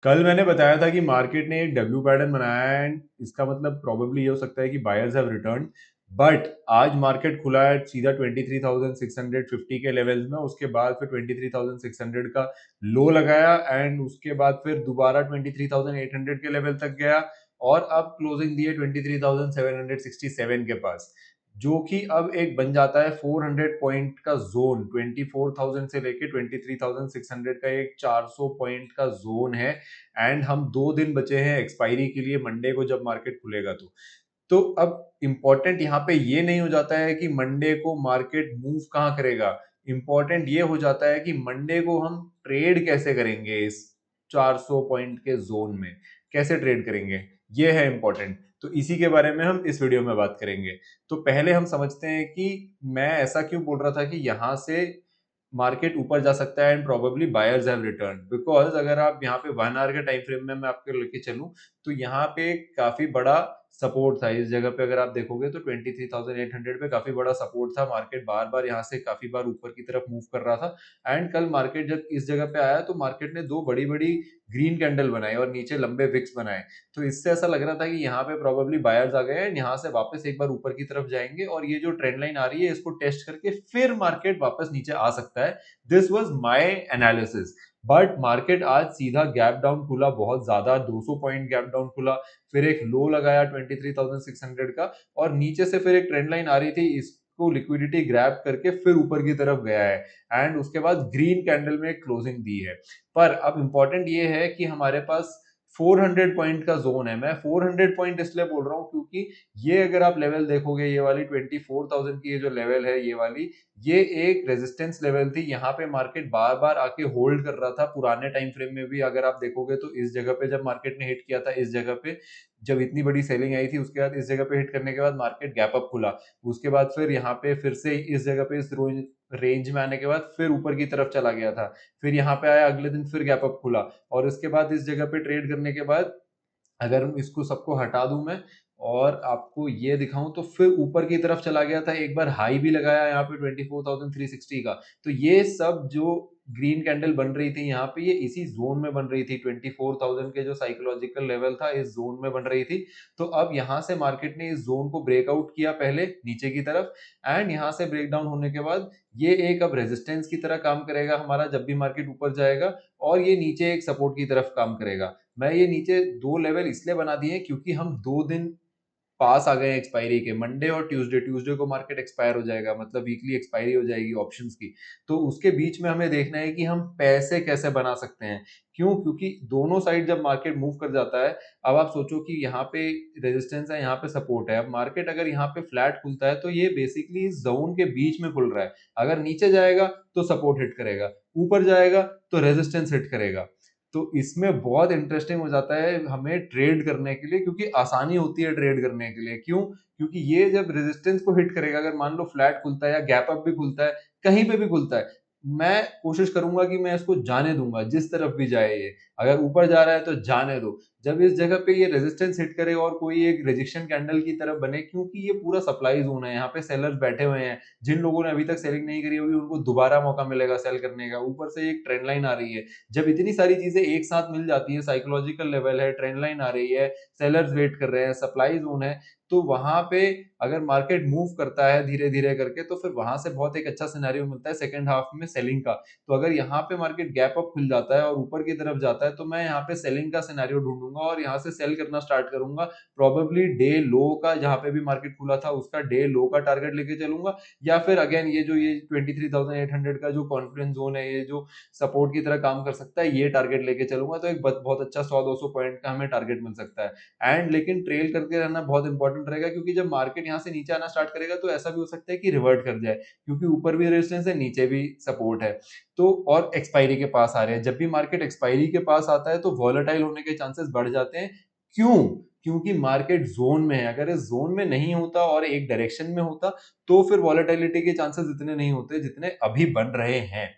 कल मैंने बताया था कि मार्केट ने एक डब्ल्यू पैटर्न बनाया है एंड इसका मतलब प्रोबेबली ये हो सकता है कि बायर्स हैव रिटर्न। बट आज मार्केट खुला है सीधा 23,650 के लेवल्स में, उसके बाद फिर 23,600 का लो लगाया एंड उसके बाद फिर दोबारा 23,800 के लेवल तक गया और अब क्लोजिंग दी है 23,767 के पास, जो कि अब एक बन जाता है 400 पॉइंट का जोन। 24,000 से लेके 23,600 का एक 400 पॉइंट का जोन है एंड हम 2 दिन बचे हैं एक्सपायरी के लिए, मंडे को जब मार्केट खुलेगा। तो अब इंपॉर्टेंट यहाँ पे ये नहीं हो जाता है कि मंडे को मार्केट मूव कहाँ करेगा, इंपॉर्टेंट ये हो जाता है कि मंडे को हम ट्रेड कैसे करेंगे इस 400 पॉइंट के जोन में, कैसे ट्रेड करेंगे, ये है इंपॉर्टेंट। तो इसी के बारे में हम इस वीडियो में बात करेंगे। तो पहले हम समझते हैं कि मैं ऐसा क्यों बोल रहा था कि यहां से मार्केट ऊपर जा सकता है and probably buyers have return. Because अगर आप यहाँ पे 1 आवर के टाइम फ्रेम में मैं आपको लेके चलूं तो यहाँ पे काफी बड़ा सपोर्ट था। इस जगह पे अगर आप देखोगे तो 23,800 पे काफी बड़ा सपोर्ट था। मार्केट बार बार यहाँ से काफी बार ऊपर की तरफ मूव कर रहा था एंड कल मार्केट जब इस जगह पे आया तो मार्केट ने दो बड़ी बड़ी ग्रीन कैंडल बनाए और नीचे लंबे विक्स बनाए। तो इससे ऐसा लग रहा था कि यहाँ पे प्रोबेबली बायर्स आ गए एंड यहाँ से वापस एक बार ऊपर की तरफ जाएंगे और ये जो ट्रेंड लाइन आ रही है इसको टेस्ट करके फिर मार्केट वापस नीचे आ सकता है। This was my analysis. But market आज सीधा गैप डाउन खुला, बहुत ज्यादा 200 पॉइंट गैप डाउन खुला, फिर एक लो लगाया 23,600 का और नीचे से फिर एक ट्रेंड लाइन आ रही थी, इसको लिक्विडिटी ग्रैब करके फिर ऊपर की तरफ गया है एंड उसके बाद ग्रीन कैंडल में क्लोजिंग दी है। पर अब इंपॉर्टेंट ये है कि हमारे पास 400 पॉइंट का जोन है। मैं 400 पॉइंट इसलिए बोल रहा हूं क्योंकि ये अगर आप लेवल देखोगे, ये वाली 24,000 की ये जो लेवल है, ये वाली, ये एक रेजिस्टेंस लेवल थी। यहाँ पे मार्केट बार बार आके होल्ड कर रहा था। पुराने टाइम फ्रेम में भी अगर आप देखोगे तो इस जगह पे जब मार्केट ने हिट किया था, इस जगह पे जब इतनी बड़ी सेलिंग आई थी, उसके बाद इस जगह पे हिट करने के बाद मार्केट गैप अप खुला। उसके बाद फिर यहाँ पे फिर से इस जगह पे इस रेंज में आने के बाद फिर ऊपर की तरफ चला गया था। फिर यहाँ पे आया, अगले दिन फिर गैप अप खुला और उसके बाद इस जगह पे ट्रेड करने के बाद अगर इसको सबको हटा दूं मैं और आपको ये दिखाऊं तो फिर ऊपर की तरफ चला गया था, एक बार हाई भी लगाया यहाँ पे 24,360 का। तो ये सब जो ग्रीन कैंडल बन रही थी यहाँ पे, ये इसी जोन में बन रही थी। 24,000 के जो साइकोलॉजिकल लेवल था इस जोन में बन रही थी। तो अब यहाँ से मार्केट ने इस जोन को ब्रेकआउट किया पहले नीचे की तरफ एंड यहाँ से ब्रेक डाउन होने के बाद ये एक अब रेजिस्टेंस की तरह काम करेगा हमारा जब भी मार्केट ऊपर जाएगा, और ये नीचे एक सपोर्ट की तरफ काम करेगा। मैं ये नीचे दो लेवल इसलिए बना दिए क्योंकि हम 2 दिन पास आ गए एक्सपायरी के, मंडे और ट्यूसडे। ट्यूसडे को मार्केट एक्सपायर हो जाएगा, मतलब वीकली एक्सपायरी हो जाएगी ऑप्शंस की। तो उसके बीच में हमें देखना है कि हम पैसे कैसे बना सकते हैं। क्यों? क्योंकि दोनों साइड जब मार्केट मूव कर जाता है, अब आप सोचो कि यहाँ पे रेजिस्टेंस है, यहाँ पे सपोर्ट है। अब मार्केट अगर यहाँ पे फ्लैट खुलता है तो ये बेसिकली इस जोन के बीच में खुल रहा है। अगर नीचे जाएगा तो सपोर्ट हिट करेगा, ऊपर जाएगा तो रेजिस्टेंस हिट करेगा। तो इसमें बहुत इंटरेस्टिंग हो जाता है हमें ट्रेड करने के लिए, क्योंकि आसानी होती है ट्रेड करने के लिए। क्यों? क्योंकि ये जब रेजिस्टेंस को हिट करेगा, अगर मान लो फ्लैट खुलता है या गैप अप भी खुलता है, कहीं पे भी खुलता है, मैं कोशिश करूंगा कि मैं इसको जाने दूंगा जिस तरफ भी जाए ये। अगर ऊपर जा रहा है तो जाने दो। जब इस जगह पे ये रेजिस्टेंस हिट करे और कोई एक रिजेक्शन कैंडल की तरफ बने, क्योंकि ये पूरा सप्लाई जोन है, यहाँ पे सेलर्स बैठे हुए हैं। जिन लोगों ने अभी तक सेलिंग नहीं करी होगी उनको दोबारा मौका मिलेगा सेल करने का। ऊपर से एक ट्रेंड लाइन आ रही है। जब इतनी सारी चीजें एक साथ मिल जाती है, साइकोलॉजिकल लेवल है, ट्रेंड लाइन आ रही है, सेलर्स वेट कर रहे हैं, सप्लाई जोन है, तो वहां पे अगर मार्केट मूव करता है धीरे धीरे करके तो फिर वहां से बहुत एक अच्छा सिनेरियो मिलता है सेकंड हाफ में सेलिंग का। तो अगर यहाँ पे मार्केट गैप अप खुल जाता है और ऊपर की तरफ जाता है तो मैं यहाँ पे सेलिंग का सिनेरियो ढूंढूंगा और यहाँ से सेल करना स्टार्ट करूंगा। प्रोबेबली डे लो का, जहां पे भी मार्केट खुला था उसका डे लो का टारगेट लेके चलूंगा, या फिर अगेन ये 23,800 का जो कॉन्फिडेंस जोन है, ये जो सपोर्ट की तरह काम कर सकता है, ये टारगेट लेके चलूंगा। तो एक बहुत अच्छा 100-200 पॉइंट का हमें टारगेट मिल सकता है। एंड लेकिन ट्रेल करके रहना बहुत इंपॉर्टेंट रहेगा, क्योंकि जब मार्केट यहाँ से नीचे आना स्टार्ट करेगा तो ऐसा भी हो सकता है कि रिवर्ट कर जाए, क्योंकि ऊपर भी रेजिस्टेंस है, नीचे भी सपोर्ट है। तो और एक्सपायरी के पास आ रहे हैं। जब भी मार्केट एक्सपायरी के पास आता है तो वॉलेटाइल होने के चांसेस बढ़ जाते हैं। क्यों? क्योंकि मार्केट जोन में है। अगर इस जोन में नहीं होता और एक डायरेक्शन में होता तो फिर वॉलेटिलिटी के चांसेस इतने नहीं होते जितने अभी बन रहे हैं।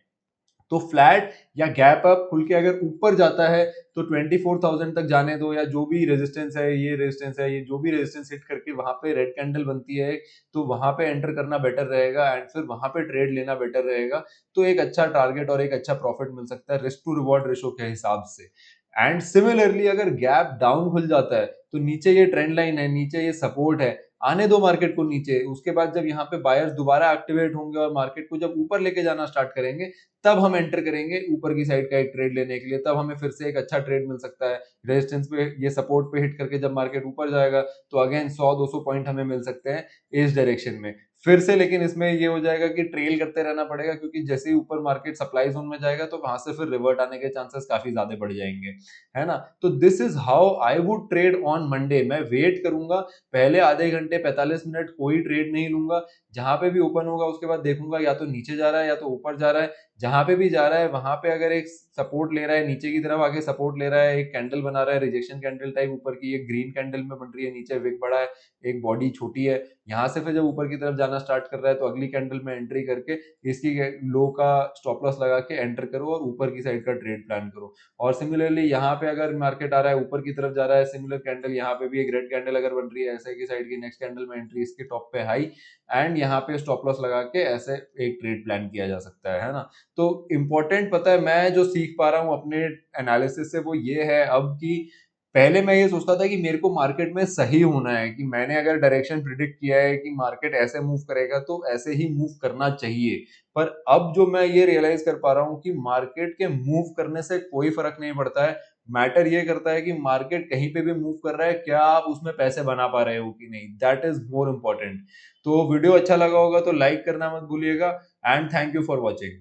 तो फ्लैट या गैप अप खुल के अगर ऊपर जाता है तो 24,000 तक जाने दो, या जो भी रेजिस्टेंस है, ये रेजिस्टेंस है, ये जो भी रेजिस्टेंस हिट करके वहां पे रेड कैंडल बनती है, तो वहां पे एंटर करना बेटर रहेगा एंड फिर वहां पे ट्रेड लेना बेटर रहेगा। तो एक अच्छा टारगेट और एक अच्छा प्रॉफिट मिल सकता है रिस्क टू रिवॉर्ड रेशो के हिसाब से। एंड सिमिलरली अगर गैप डाउन खुल जाता है तो नीचे ये ट्रेंड लाइन है, नीचे ये सपोर्ट है, आने दो मार्केट को नीचे। उसके बाद जब यहाँ पे बायर्स दोबारा एक्टिवेट होंगे और मार्केट को जब ऊपर लेके जाना स्टार्ट करेंगे, तब हम एंटर करेंगे ऊपर की साइड का एक ट्रेड लेने के लिए। तब हमें फिर से एक अच्छा ट्रेड मिल सकता है। रेजिस्टेंस पे, ये सपोर्ट पे हिट करके जब मार्केट ऊपर जाएगा तो अगेन 100-200 पॉइंट हमें मिल सकते हैं इस डायरेक्शन में फिर से। लेकिन इसमें ये हो जाएगा कि ट्रेल करते रहना पड़ेगा, क्योंकि जैसे ही ऊपर मार्केट सप्लाई जोन में जाएगा तो वहां से फिर रिवर्ट आने के चांसेस काफी ज्यादा बढ़ जाएंगे, है ना। तो this is how I would trade on Monday. मैं वेट करूंगा, पहले आधे घंटे 45 मिनट कोई ट्रेड नहीं लूंगा। जहां पे भी ओपन होगा उसके बाद देखूंगा या तो नीचे जा रहा है या तो ऊपर जा रहा है। जहां पे भी जा रहा है वहां पे अगर एक सपोर्ट ले रहा है, नीचे की तरफ आके सपोर्ट ले रहा है, एक कैंडल बना रहा है रिजेक्शन कैंडल टाइप ऊपर की, एक ग्रीन कैंडल में बन रही है, नीचे विक बड़ा है, एक बॉडी छोटी है, यहाँ से फिर जब ऊपर की तरफ जाना स्टार्ट कर रहा है तो अगली कैंडल में एंट्री करके इसकी लो का स्टॉप लॉस लगा के एंटर करो और ऊपर की साइड का ट्रेड प्लान करो। और सिमिलरली यहाँ पे अगर मार्केट आ रहा है ऊपर की तरफ जा रहा है, सिमिलर कैंडल यहाँ पे भी एक रेड कैंडल अगर बन रही है ऐसे की साइड की, नेक्स्ट कैंडल में एंट्री, इसके टॉप पे हाई, एंड यहाँ पे स्टॉप लॉस लगा के ऐसे एक ट्रेड प्लान किया जा सकता है ना। तो इंपॉर्टेंट पता है मैं जो सीख पा रहा हूँ अपने एनालिसिस से वो ये है अब कि पहले मैं ये सोचता था कि मेरे को मार्केट में सही होना है, कि मैंने अगर डायरेक्शन प्रिडिक्ट किया है कि मार्केट ऐसे मूव करेगा तो ऐसे ही मूव करना चाहिए। पर अब जो मैं ये रियलाइज कर पा रहा हूँ कि मार्केट के मूव करने से कोई फर्क नहीं पड़ता है। मैटर ये करता है कि मार्केट कहीं पे भी मूव कर रहा है, क्या आप उसमें पैसे बना पा रहे हो कि नहीं, दैट इज मोर इम्पोर्टेंट। तो वीडियो अच्छा लगा होगा तो लाइक करना मत भूलिएगा, and thank you for watching.